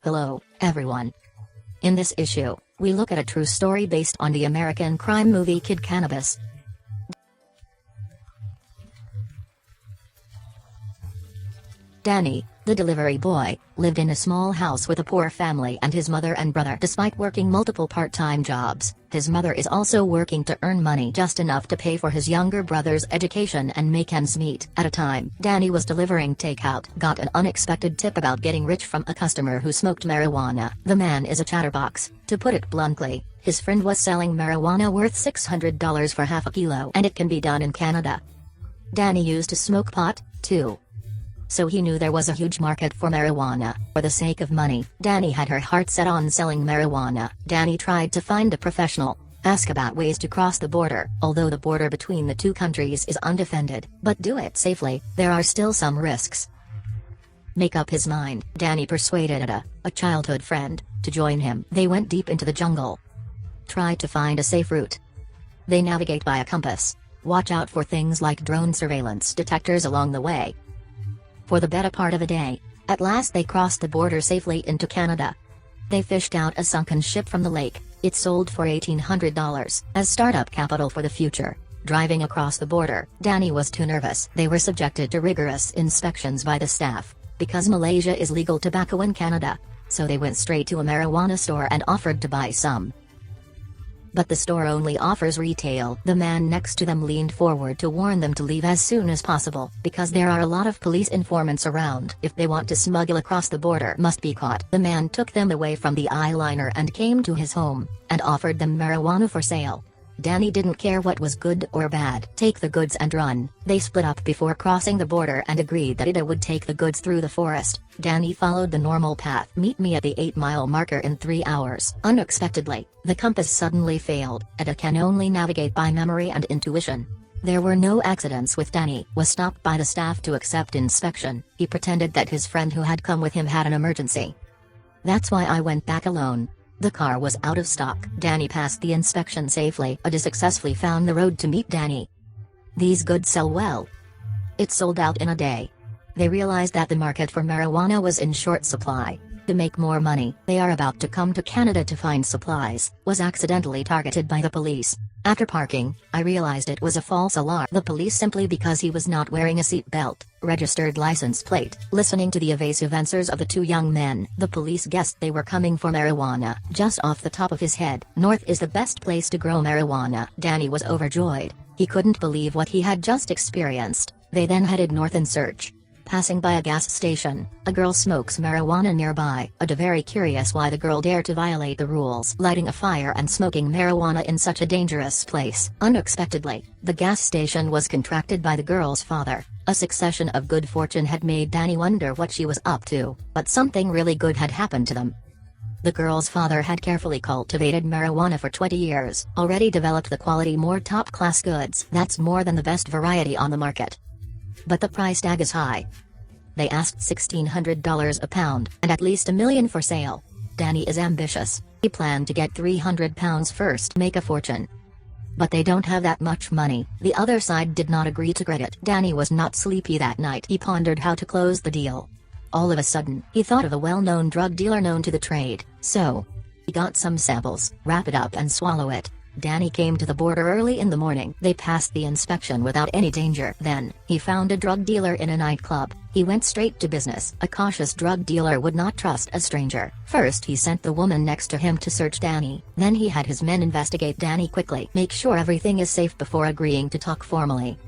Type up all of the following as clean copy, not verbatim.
Hello, everyone. In this issue, we look at a true story based on the American crime movie Kid Cannabis. Danny, the delivery boy, lived in a small house with a poor family and his mother and brother. Despite working multiple part-time jobs, his mother is also working to earn money just enough to pay for his younger brother's education and make ends meet. At a time, Danny was delivering takeout, got an unexpected tip about getting rich from a customer who smoked marijuana. The man is a chatterbox, to put it bluntly. His friend was selling marijuana worth $600 for half a kilo, and it can be done in Canada. Danny used to smoke pot, too. So he knew there was a huge market for marijuana. For the sake of money, Danny had her heart set on selling marijuana. Danny tried to find a professional, ask about ways to cross the border. Although the border between the two countries is undefended, but do it safely, there are still some risks. Make up his mind, Danny persuaded a childhood friend, to join him. They went deep into the jungle. Try to find a safe route. They navigate by a compass. Watch out for things like drone surveillance detectors along the way. For the better part of a day, at last they crossed the border safely into Canada. They fished out a sunken ship from the lake. It sold for $1,800 as startup capital for the future. Driving across the border, Danny was too nervous. They were subjected to rigorous inspections by the staff, because Malaysia is legal tobacco in Canada. So they went straight to a marijuana store and offered to buy some. But the store only offers retail. The man next to them leaned forward to warn them to leave as soon as possible, because there are a lot of police informants around. If they want to smuggle across the border, must be caught. The man took them away from the eyeliner and came to his home, and offered them marijuana for sale. Danny didn't care what was good or bad. Take the goods and run. They split up before crossing the border and agreed that Ida would take the goods through the forest. Danny followed the normal path. Meet me at the 8-mile marker in 3 hours. Unexpectedly, the compass suddenly failed. Ida can only navigate by memory and intuition. There were no accidents with Danny. Was stopped by the staff to accept inspection. He pretended that his friend who had come with him had an emergency. That's why I went back alone. The car was out of stock. Danny passed the inspection safely. Ida successfully found the road to meet Danny. These goods sell well. It sold out in a day. They realized that the market for marijuana was in short supply. To make more money, they are about to come to Canada to find supplies. Was accidentally targeted by the police. After parking, I realized it was a false alarm. The police simply because he was not wearing a seat belt, registered license plate. Listening to the evasive answers of the two young men, the police guessed they were coming for marijuana. Just off the top of his head, north is the best place to grow marijuana. Danny was overjoyed. He couldn't believe what he had just experienced. They then headed north in search. Passing by a gas station, a girl smokes marijuana nearby. Ida very curious why the girl dared to violate the rules. Lighting a fire and smoking marijuana in such a dangerous place. Unexpectedly, the gas station was contracted by the girl's father. A succession of good fortune had made Danny wonder what she was up to, but something really good had happened to them. The girl's father had carefully cultivated marijuana for 20 years, already developed the quality more top-class goods. That's more than the best variety on the market. But the price tag is high. They asked $1,600 a pound, and at least $1 million for sale. Danny is ambitious. He planned to get 300 pounds first, make a fortune. But they don't have that much money. The other side did not agree to credit. Danny was not sleepy that night. He pondered how to close the deal. All of a sudden, he thought of a well-known drug dealer known to the trade. So, he got some samples, wrap it up and swallow it. Danny came to the border early in the morning. They passed the inspection without any danger. Then, he found a drug dealer in a nightclub. He went straight to business. A cautious drug dealer would not trust a stranger. First he sent the woman next to him to search Danny. Then he had his men investigate Danny quickly. Make sure everything is safe before agreeing to talk formally.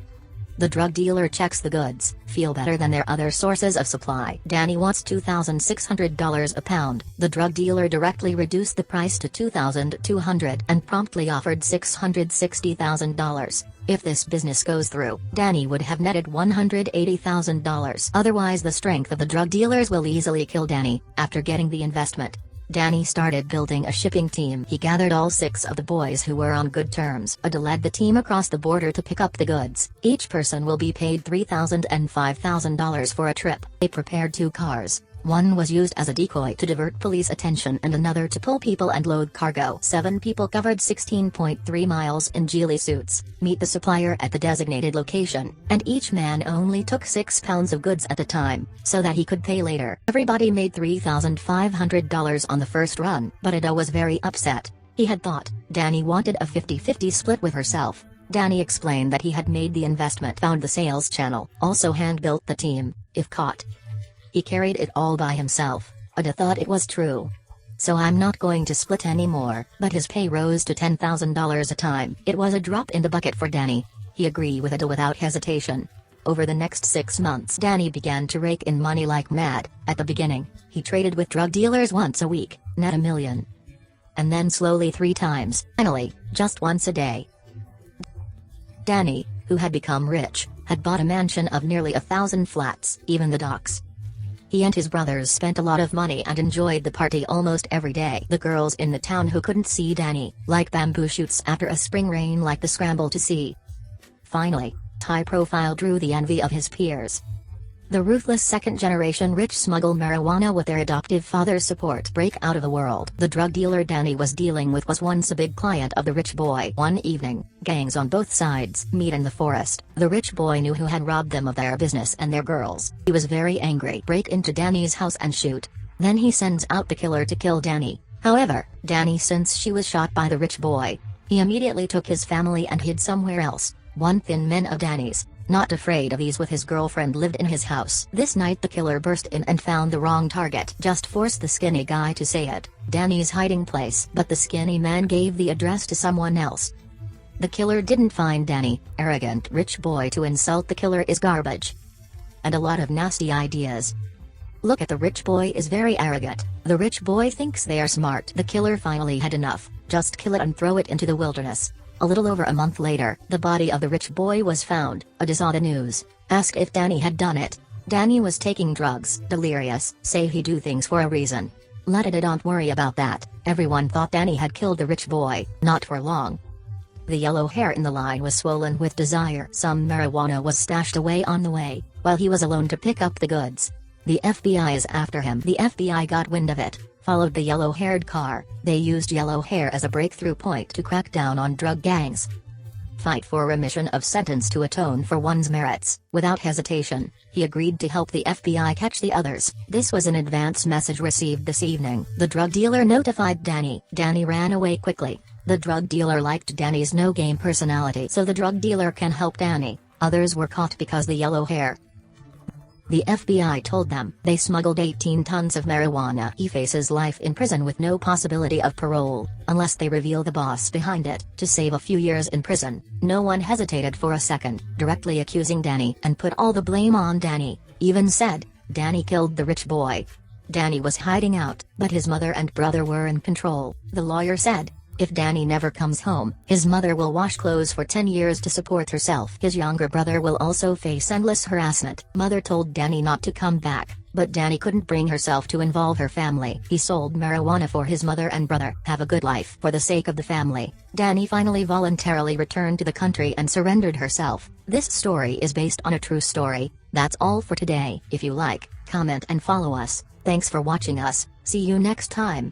The drug dealer checks the goods, feel better than their other sources of supply. Danny wants $2,600 a pound. The drug dealer directly reduced the price to $2,200 and promptly offered $660,000. If this business goes through, Danny would have netted $180,000. Otherwise, the strength of the drug dealers will easily kill Danny. After getting the investment, Danny started building a shipping team. He gathered all 6 of the boys who were on good terms. Ida led the team across the border to pick up the goods. Each person will be paid $3,000 and $5,000 for a trip. They prepared 2 cars, One was used as a decoy to divert police attention and another to pull people and load cargo. 7 people covered 16.3 miles in ghillie suits, meet the supplier at the designated location, and each man only took 6 pounds of goods at a time, so that he could pay later. Everybody made $3,500 on the first run, but Ida was very upset. He had thought Danny wanted a 50-50 split with herself. Danny explained that he had made the investment, found the sales channel, also hand-built the team. If caught, he carried it all by himself. Ida thought it was true. So I'm not going to split anymore, but his pay rose to $10,000 a time. It was a drop in the bucket for Danny. He agreed with Ida without hesitation. Over the next 6 months, Danny began to rake in money like mad. At the beginning, he traded with drug dealers once a week, net $1 million. And then slowly 3 times, finally, just once a day. Danny, who had become rich, had bought a mansion of nearly 1,000 flats, even the docks. He and his brothers spent a lot of money and enjoyed the party almost every day. The girls in the town who couldn't see Danny, like bamboo shoots after a spring rain, like the scramble to see. Finally, high profile drew the envy of his peers. The ruthless second-generation rich smuggle marijuana with their adoptive father's support, break out of the world. The drug dealer Danny was dealing with was once a big client of the rich boy. One evening, gangs on both sides meet in the forest. The rich boy knew who had robbed them of their business and their girls. He was very angry. Break into Danny's house and shoot. Then he sends out the killer to kill Danny. However, Danny, since she was shot by the rich boy, he immediately took his family and hid somewhere else. One thin man of Danny's, not afraid of ease with his girlfriend, lived in his house. This night the killer burst in and found the wrong target. Just forced the skinny guy to say it, Danny's hiding place. But the skinny man gave the address to someone else. The killer didn't find Danny. Arrogant rich boy to insult the killer is garbage. And a lot of nasty ideas. Look at the rich boy is very arrogant. The rich boy thinks they are smart. The killer finally had enough. Just kill it and throw it into the wilderness. A little over a month later, the body of the rich boy was found. Ida saw the news, asked if Danny had done it. Danny was taking drugs, delirious, say he do things for a reason. Let Ida don't worry about that. Everyone thought Danny had killed the rich boy, not for long. The yellow hair in the line was swollen with desire. Some marijuana was stashed away on the way, while he was alone to pick up the goods. The FBI is after him. The FBI got wind of it, followed the yellow-haired car. They used yellow hair as a breakthrough point to crack down on drug gangs. Fight for remission of sentence to atone for one's merits. Without hesitation, he agreed to help the FBI catch the others. This was an advance message received this evening. The drug dealer notified Danny. Danny ran away quickly. The drug dealer liked Danny's no-game personality, so the drug dealer can help Danny. Others were caught because the yellow hair. The FBI told them they smuggled 18 tons of marijuana. He faces life in prison with no possibility of parole, unless they reveal the boss behind it. To save a few years in prison, no one hesitated for a second, directly accusing Danny and put all the blame on Danny. Even said, Danny killed the rich boy. Danny was hiding out, but his mother and brother were in control. The lawyer said, if Danny never comes home, his mother will wash clothes for 10 years to support herself. His younger brother will also face endless harassment. Mother told Danny not to come back, but Danny couldn't bring herself to involve her family. He sold marijuana for his mother and brother. Have a good life. For the sake of the family, Danny finally voluntarily returned to the country and surrendered herself. This story is based on a true story. That's all for today. If you like, comment and follow us. Thanks for watching us. See you next time.